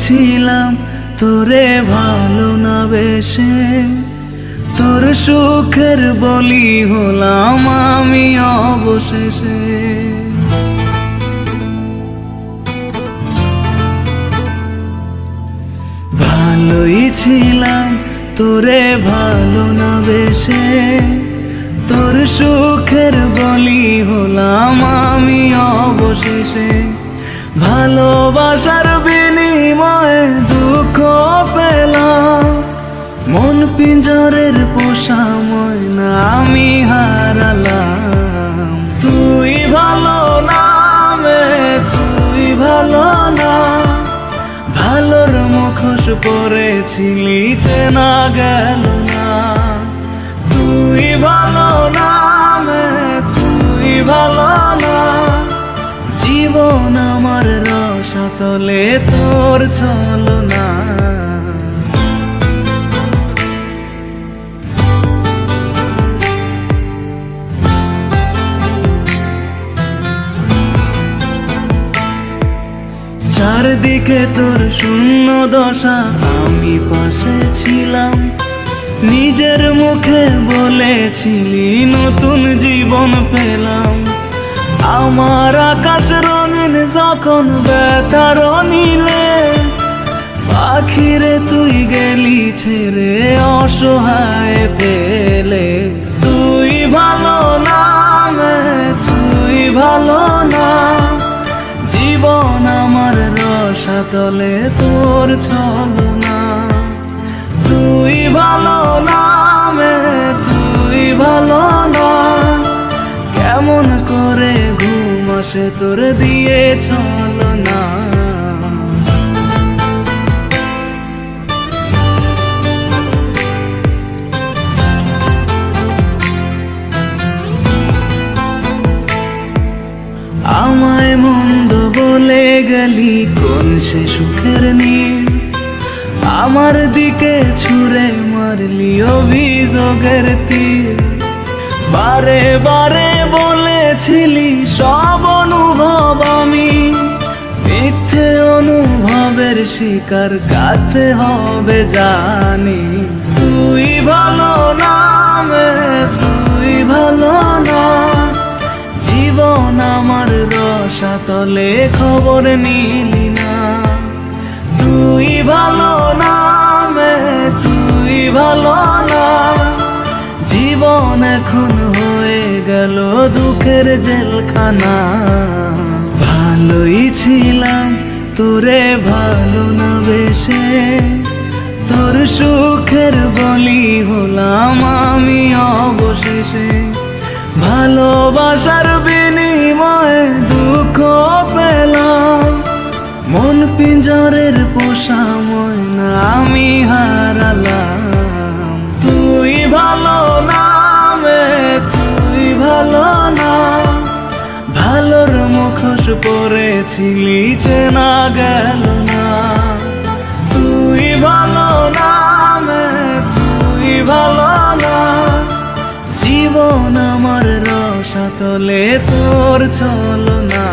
ছিলাম তোরে ভালো না বেশে, তোর সুখের বলি হলাম আমি অবশেষে। ভালোই ছিলাম তোরে ভালো না বেশে, তোর সুখের বলি হলাম আমি অবশেষে। ভালোবাসার বিনিময়ে দুঃখ পেলাম, মন পিঞ্জরের পোষা ময়না আমি হারালাম। তুই ভালো না তুই ভালো না, ভালোর মুখোশ পরেছিলি চেনা গেল না। তুই ভালো না তুই ভালো না, জীবন আমার রসাতলে তোর ছলনা। চারদিকে তোর শূন্য দশা, আমি পাশে ছিলাম, নিজের মুখে বলেছিলি নতুন জীবন পেলাম। আমার আকাশ রঙিন যখন ব্যথার নীলে, পাখিরে তুই গেলি ছেড়ে অসহায় পেলে। তুই ভালো না তুই ভালো না, জীবন আমার রসাতলে তোর ছলনা। তুই ভালো না তুই ভালো না, কেমন করে ঘুম আসে তোর দিয়ে ছলনা। আমায় মন্দ বলে গেলি কোন সে সুখের নীল, আমার দিকে ছুঁড়ে মারলি অভিযোগের তীর। বারে বারে বলেছিলি সব অনুভব আমি, মিথ্যে অনুভবের শিকার কাটতে হবে জানি। তুই ভালো না তুই ভালো না, জীবন আমার রসাতলে খবর নিলি না। তুই ভালো না তুই ভালো না, জীবন এখন হয়ে গেল দুঃখের জেলখানা। ভালোই ছিলাম তোরে ভালো না বেশে, তোর সুখের বলি হলাম আমি অবশেষে। ভালোবাসার বিনিময়ে দুঃখ পেলাম, মন পিঞ্জরের পোষা ময়না আমি হারালাম। তুই ভালো না তুই ভালো না, ভালোর মুখোশ পরেছিলি চেনা গেল না। তুই ভালো না তুই ভালো না, জীবন আমার রসাতলে তোর ছলনা।